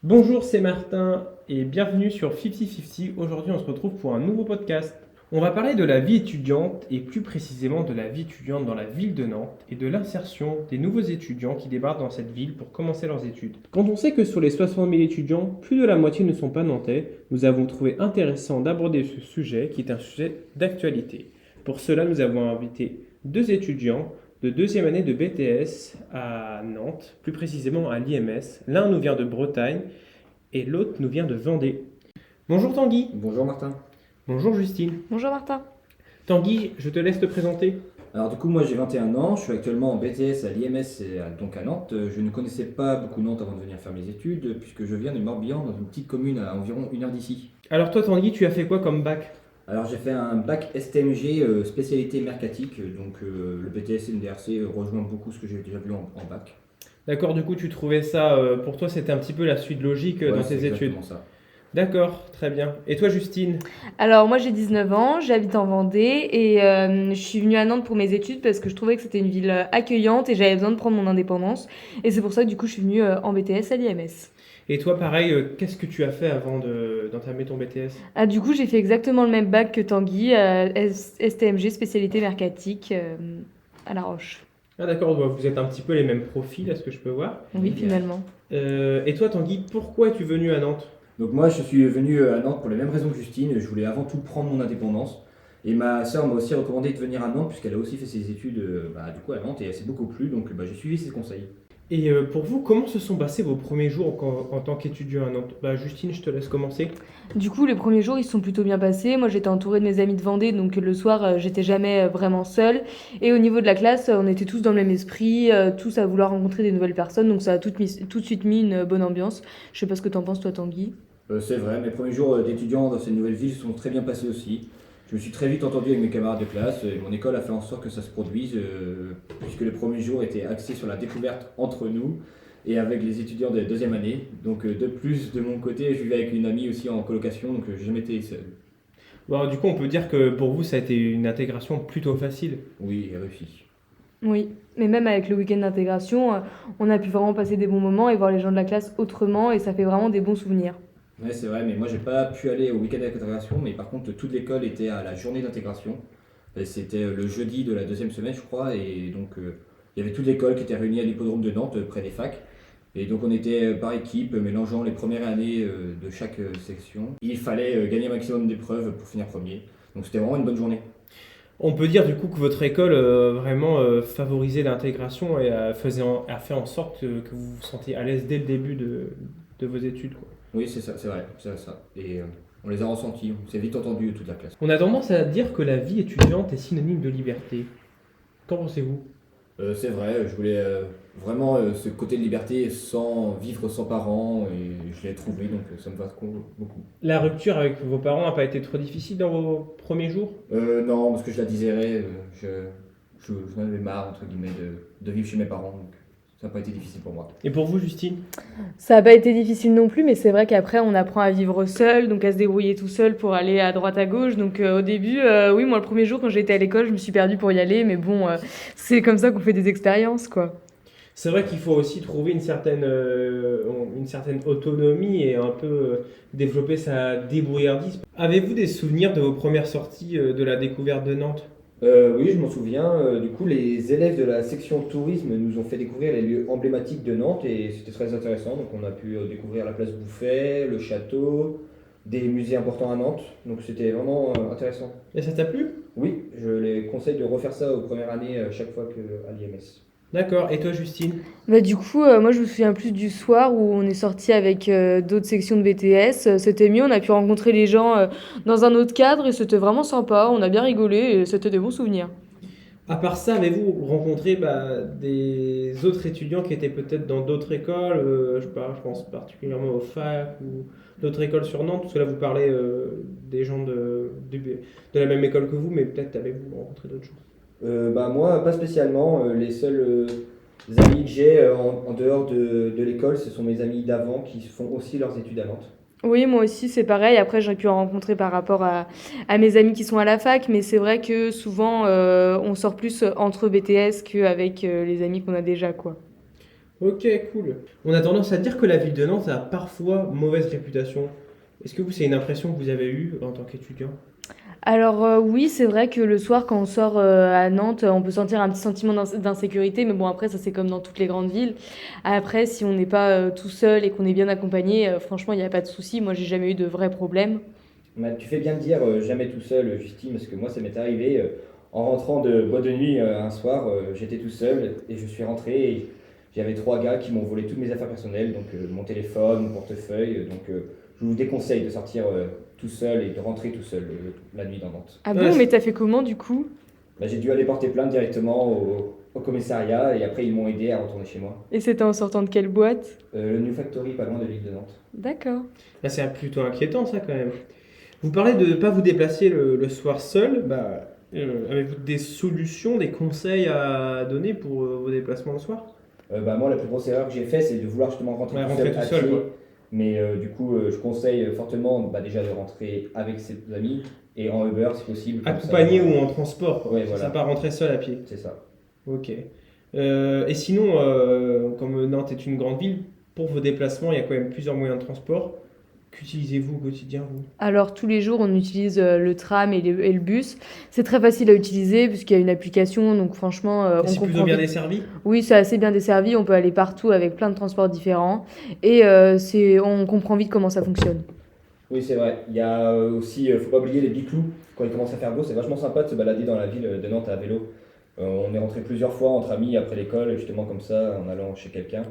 Bonjour, c'est Martin et bienvenue sur 50-50. Aujourd'hui, on se retrouve pour un nouveau podcast. On va parler de la vie étudiante et plus précisément de la vie étudiante dans la ville de Nantes et de l'insertion des nouveaux étudiants qui débarquent dans cette ville pour commencer leurs études. Quand on sait que sur les 60 000 étudiants, plus de la moitié ne sont pas nantais, nous avons trouvé intéressant d'aborder ce sujet qui est un sujet d'actualité. Pour cela, nous avons invité deux étudiants de deuxième année de BTS à Nantes, plus précisément à l'IMS. L'un nous vient de Bretagne et l'autre nous vient de Vendée. Bonjour Tanguy. Bonjour Martin. Bonjour Justine. Bonjour Martin. Tanguy, je te laisse te présenter. Alors du coup moi j'ai 21 ans, je suis actuellement en BTS à l'IMS donc à Nantes. Je ne connaissais pas beaucoup Nantes avant de venir faire mes études puisque je viens du Morbihan dans une petite commune à environ 1 heure d'ici. Alors toi Tanguy, tu as fait quoi comme bac? Alors j'ai fait un bac STMG spécialité mercatique, donc le BTS et le DRC rejoint beaucoup ce que j'ai déjà vu en bac. D'accord, du coup tu trouvais ça, pour toi c'était un petit peu la suite logique Ouais, dans c'est tes études. exactement ça. D'accord, très bien. Et toi Justine? Alors moi j'ai 19 ans, j'habite en Vendée et je suis venue à Nantes pour mes études parce que je trouvais que c'était une ville accueillante et j'avais besoin de prendre mon indépendance. Et c'est pour ça que du coup je suis venue en BTS à l'IMS. Et toi pareil, qu'est-ce que tu as fait avant d'entamer ton BTS? Ah, du coup j'ai fait exactement le même bac que Tanguy, STMG, spécialité mercatique à La Roche. Ah d'accord, bah, vous êtes un petit peu les mêmes profils, à ce que je peux voir. Oui, Bien. finalement. Et toi Tanguy, pourquoi es-tu venu à Nantes? Donc moi je suis venu à Nantes pour les mêmes raisons que Justine, je voulais avant tout prendre mon indépendance. Et ma sœur m'a aussi recommandé de venir à Nantes puisqu'elle a aussi fait ses études du coup à Nantes et elle s'est beaucoup plu, donc j'ai suivi ses conseils. Et pour vous, comment se sont passés vos premiers jours en tant qu'étudiant à Nantes? Bah, Justine, je te laisse commencer. Du coup, les premiers jours, ils se sont plutôt bien passés. Moi, j'étais entourée de mes amis de Vendée, donc le soir, j'étais jamais vraiment seule. Et au niveau de la classe, on était tous dans le même esprit, tous à vouloir rencontrer des nouvelles personnes, donc ça a tout de suite mis une bonne ambiance. Je sais pas ce que t'en penses, toi, Tanguy. C'est vrai, mes premiers jours d'étudiant dans cette nouvelle ville se sont très bien passés aussi. Je me suis très vite entendu avec mes camarades de classe et mon école a fait en sorte que ça se produise puisque les premiers jours étaient axés sur la découverte entre nous et avec les étudiants de deuxième année. Donc de plus, de mon côté, je vivais avec une amie aussi en colocation, donc j'ai jamais été seul. Bon, du coup, on peut dire que pour vous, ça a été une intégration plutôt facile. Oui, réussi. Oui, mais même avec le week-end d'intégration, on a pu vraiment passer des bons moments et voir les gens de la classe autrement, et ça fait vraiment des bons souvenirs. Ouais, c'est vrai, mais moi j'ai pas pu aller au week-end d'intégration, mais par contre toute l'école était à la journée d'intégration. Et c'était le jeudi de la deuxième semaine, je crois, et donc il y avait toute l'école qui était réunie à l'hippodrome de Nantes, près des facs. Et donc on était par équipe, mélangeant les premières années de chaque section. Il fallait gagner un maximum d'épreuves pour finir premier. Donc c'était vraiment une bonne journée. On peut dire du coup que votre école vraiment favorisait l'intégration et a fait en sorte que vous vous sentiez à l'aise dès le début de vos études, quoi. Oui, c'est ça, c'est vrai, c'est ça. Et on les a ressentis, on s'est vite entendu toute la classe. On a tendance à dire que la vie étudiante est synonyme de liberté. Qu'en pensez-vous? C'est vrai, je voulais vraiment ce côté de liberté sans vivre sans parents et je l'ai trouvé donc ça me va beaucoup. La rupture avec vos parents n'a pas été trop difficile dans vos premiers jours? Non, parce que je la désirais, j'en avais marre entre guillemets de vivre chez mes parents donc ça n'a pas été difficile pour moi. Et pour vous, Justine? Ça n'a pas été difficile non plus, mais c'est vrai qu'après, on apprend à vivre seul, donc à se débrouiller tout seul pour aller à droite à gauche. Donc au début, oui, moi, le premier jour, quand j'étais à l'école, je me suis perdue pour y aller, mais bon, c'est comme ça qu'on fait des expériences, quoi. C'est vrai qu'il faut aussi trouver une certaine autonomie et un peu développer sa débrouillardise. Avez-vous des souvenirs de vos premières sorties de la découverte de Nantes? Oui, je m'en souviens. Du coup, les élèves de la section tourisme nous ont fait découvrir les lieux emblématiques de Nantes et c'était très intéressant. Donc, on a pu découvrir la place Bouffay, le château, des musées importants à Nantes. Donc, c'était vraiment intéressant. Et ça t'a plu? Oui, je les conseille de refaire ça aux premières années chaque fois qu'à l'IMS. D'accord. Et toi, Justine? Bah, du coup, moi, je me souviens plus du soir où on est sorti avec d'autres sections de BTS. C'était mieux, on a pu rencontrer les gens dans un autre cadre et c'était vraiment sympa. On a bien rigolé et c'était des bons souvenirs. À part ça, avez-vous rencontré des autres étudiants qui étaient peut-être dans d'autres écoles, je sais pas, je pense particulièrement aux facs ou d'autres écoles sur Nantes, parce que là vous parlez des gens de la même école que vous, mais peut-être avez-vous rencontré d'autres choses. Moi, pas spécialement. Les seuls amis que j'ai en dehors de l'école, ce sont mes amis d'avant qui font aussi leurs études à Nantes. Oui, moi aussi, c'est pareil. Après, j'ai pu en rencontrer par rapport à mes amis qui sont à la fac, mais c'est vrai que souvent, on sort plus entre BTS qu'avec les amis qu'on a déjà, quoi. Ok, cool. On a tendance à dire que la ville de Nantes a parfois mauvaise réputation. Est-ce que c'est une impression que vous avez eue en tant qu'étudiant? Alors oui, c'est vrai que le soir, quand on sort à Nantes, on peut sentir un petit sentiment d'insécurité, mais bon, après, ça c'est comme dans toutes les grandes villes. Après, si on n'est pas tout seul et qu'on est bien accompagné, franchement, il n'y a pas de souci. Moi, j'ai jamais eu de vrais problèmes. Bah, tu fais bien de dire jamais tout seul, Justine, parce que moi, ça m'est arrivé en rentrant de boîte de nuit un soir, j'étais tout seul et je suis rentré et j'avais trois gars qui m'ont volé toutes mes affaires personnelles, donc mon téléphone, mon portefeuille. Je vous déconseille de sortir tout seul et de rentrer tout seul la nuit dans Nantes. Ah Ouais, bon, mais t'as fait comment du coup? Bah, j'ai dû aller porter plainte directement au commissariat et après ils m'ont aidé à retourner chez moi. Et c'était en sortant de quelle boîte? Le New Factory, pas loin de l'île de Nantes. D'accord. Là, c'est plutôt inquiétant ça quand même. Vous parlez de ne pas vous déplacer le soir seul. Avez-vous des solutions, des conseils à donner pour vos déplacements le soir? Bah, moi, la plus grosse erreur que j'ai fait, c'est de vouloir justement rentrer Ouais, tout rentrer seul tout à seul, pied. quoi. Mais du coup, je conseille fortement bah, déjà de rentrer avec ses amis et en Uber si possible. Comme ça, Accompagné ou en transport, quoi. Ouais, Ça voilà. pas rentrer seul à pied. C'est ça. Ok. Et sinon, comme Nantes est une grande ville, pour vos déplacements, il y a quand même plusieurs moyens de transport. Qu'utilisez-vous au quotidien, vous? Alors tous les jours, on utilise le tram et le bus. C'est très facile à utiliser puisqu'il y a une application, donc franchement, Et on c'est plutôt comprend bien vite. desservi? Oui, c'est assez bien desservi, on peut aller partout avec plein de transports différents et on comprend vite comment ça fonctionne. Oui, c'est vrai. Il y a aussi, faut pas oublier les biclous. Quand il commence à faire beau, c'est vachement sympa de se balader dans la ville de Nantes à vélo. On est rentré plusieurs fois entre amis après l'école, justement comme ça, en allant chez quelqu'un,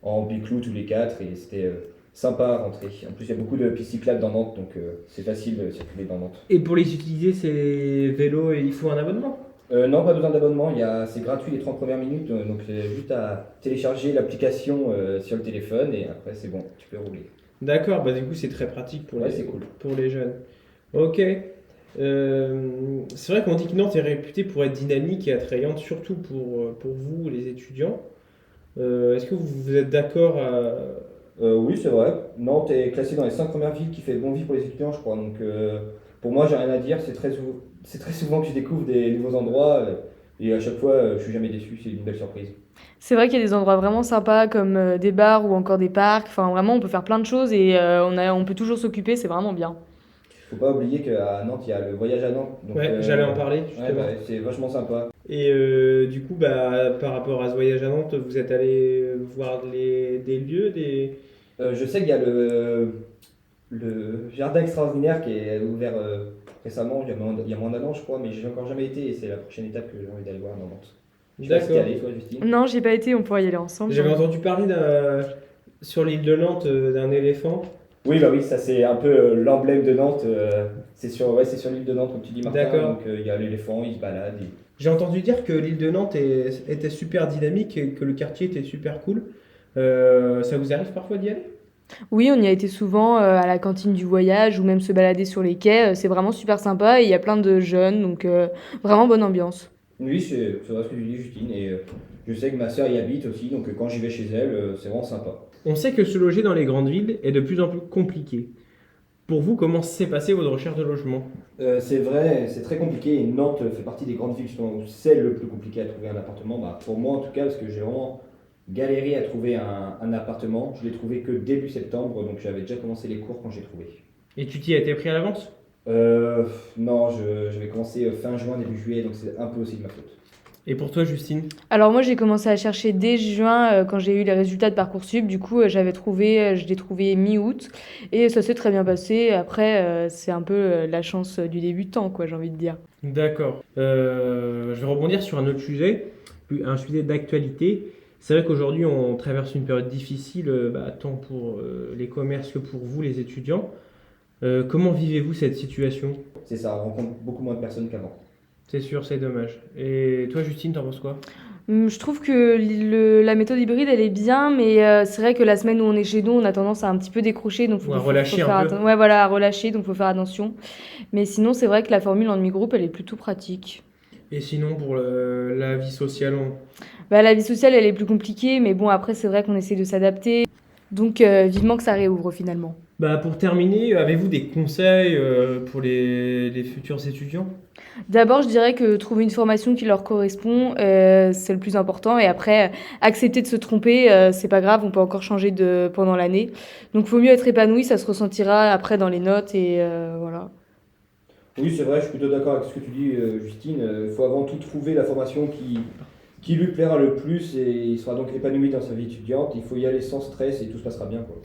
en biclou tous les quatre, et c'était sympa à rentrer. En plus, il y a beaucoup de pistes cyclables dans Nantes, donc c'est facile de circuler dans Nantes. Et pour les utiliser, ces vélos, il faut un abonnement? Non, pas besoin d'abonnement, c'est gratuit les 30 premières minutes, donc c'est juste à télécharger l'application sur le téléphone et après c'est bon, tu peux rouler. D'accord, bah du coup c'est très pratique Ouais, c'est cool. pour les jeunes. Ok. C'est vrai qu'on dit que Nantes est réputée pour être dynamique et attrayante, surtout pour vous, les étudiants. Est-ce que vous êtes d'accord Oui, c'est vrai. Nantes est classée dans les 5 premières villes qui fait bon vivre pour les étudiants, je crois. Donc pour moi, j'ai rien à dire. C'est très souvent que je découvre des nouveaux endroits et à chaque fois, je suis jamais déçu. C'est une belle surprise. C'est vrai qu'il y a des endroits vraiment sympas comme des bars ou encore des parcs. Enfin, vraiment, on peut faire plein de choses et on peut toujours s'occuper, c'est vraiment bien. Faut pas oublier qu'à Nantes, il y a le voyage à Nantes. Donc, Ouais, j'allais en parler ouais, justement. bah, c'est vachement sympa. Et du coup, bah, par rapport à ce voyage à Nantes, vous êtes allé voir des lieux, des... Je sais qu'il y a le jardin extraordinaire qui est ouvert récemment, il y a moins d'un an, je crois, mais j'ai encore jamais été et c'est la prochaine étape que j'ai envie d'aller voir dans Nantes. Je sais pas si t'y D'accord. allé, toi, Justine. Non, j'y ai pas été, on pourrait y aller ensemble. J'avais entendu parler sur l'île de Nantes d'un éléphant. Oui, bah oui, ça c'est un peu l'emblème de Nantes. C'est sur l'île de Nantes, comme tu dis, Martin. D'accord. Donc il y a l'éléphant, il se balade. J'ai entendu dire que l'île de Nantes était super dynamique et que le quartier était super cool. Ça vous arrive parfois d'y aller? Oui, on y a été souvent à la cantine du voyage ou même se balader sur les quais. C'est vraiment super sympa et il y a plein de jeunes, donc vraiment bonne ambiance. Oui, c'est vrai ce que tu dis, Justine. Et je sais que ma sœur y habite aussi, donc quand j'y vais chez elle, c'est vraiment sympa. On sait que se loger dans les grandes villes est de plus en plus compliqué. Pour vous, comment s'est passée votre recherche de logement? C'est vrai, c'est très compliqué et Nantes fait partie des grandes villes justement où c'est le plus compliqué à trouver un appartement. Bah, pour moi en tout cas, parce que j'ai vraiment galéré à trouver un appartement. Je l'ai trouvé que début septembre, donc j'avais déjà commencé les cours quand j'ai trouvé. Et tu t'y as été pris à l'avance? Non, j'avais commencé fin juin, début juillet, donc c'est un peu aussi de ma faute. Et pour toi, Justine? Alors moi, j'ai commencé à chercher dès juin quand j'ai eu les résultats de Parcoursup. Du coup, je l'ai trouvé mi-août et ça s'est très bien passé. Après, c'est un peu la chance du débutant, quoi, j'ai envie de dire. D'accord. Je vais rebondir sur un autre sujet, un sujet d'actualité. C'est vrai qu'aujourd'hui, on traverse une période difficile, tant pour les commerces que pour vous, les étudiants. Comment vivez-vous cette situation? C'est ça, on rencontre beaucoup moins de personnes qu'avant. C'est sûr, c'est dommage. Et toi, Justine, t'en penses quoi? Je trouve que la méthode hybride, elle est bien, mais c'est vrai que la semaine où on est chez nous, on a tendance à un petit peu décrocher, donc Ou à relâcher faire un peu? ouais, voilà, à relâcher, donc faut faire attention. Mais sinon, c'est vrai que la formule en demi-groupe, elle est plutôt pratique. Et sinon, pour la vie sociale, Bah, la vie sociale, elle est plus compliquée, mais bon, après, c'est vrai qu'on essaie de s'adapter. Donc vivement que ça réouvre finalement. Bah, pour terminer, avez-vous des conseils pour les futurs étudiants? D'abord, je dirais que trouver une formation qui leur correspond, c'est le plus important et après, accepter de se tromper, c'est pas grave, on peut encore changer pendant l'année. Donc faut mieux être épanoui, ça se ressentira après dans les notes et voilà. Oui, c'est vrai, je suis plutôt d'accord avec ce que tu dis, Justine. Il faut avant tout trouver la formation qui lui plaira le plus et il sera donc épanoui dans sa vie étudiante. Il faut y aller sans stress et tout se passera bien, quoi.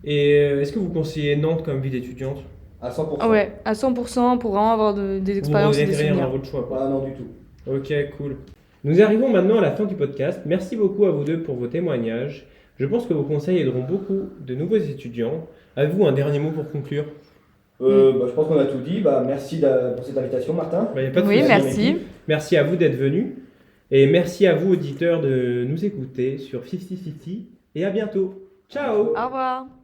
Et est-ce que vous conseillez Nantes comme ville étudiante? À 100%. Ah ouais, à 100% pour vraiment avoir des Vous expériences et des regrettez rien dans souvenirs. votre choix, quoi. Ah non, du tout. Ok, cool. Nous arrivons maintenant à la fin du podcast. Merci beaucoup à vous deux pour vos témoignages. Je pense que vos conseils aideront beaucoup de nouveaux étudiants. Avez-vous un dernier mot pour conclure? Je pense qu'on a tout dit. Merci pour cette invitation, Martin. Bah, y a pas de Oui, souci. merci. Merci à vous d'être venus. Et merci à vous, auditeurs, de nous écouter sur 50-50. Et à bientôt. Ciao! Au revoir.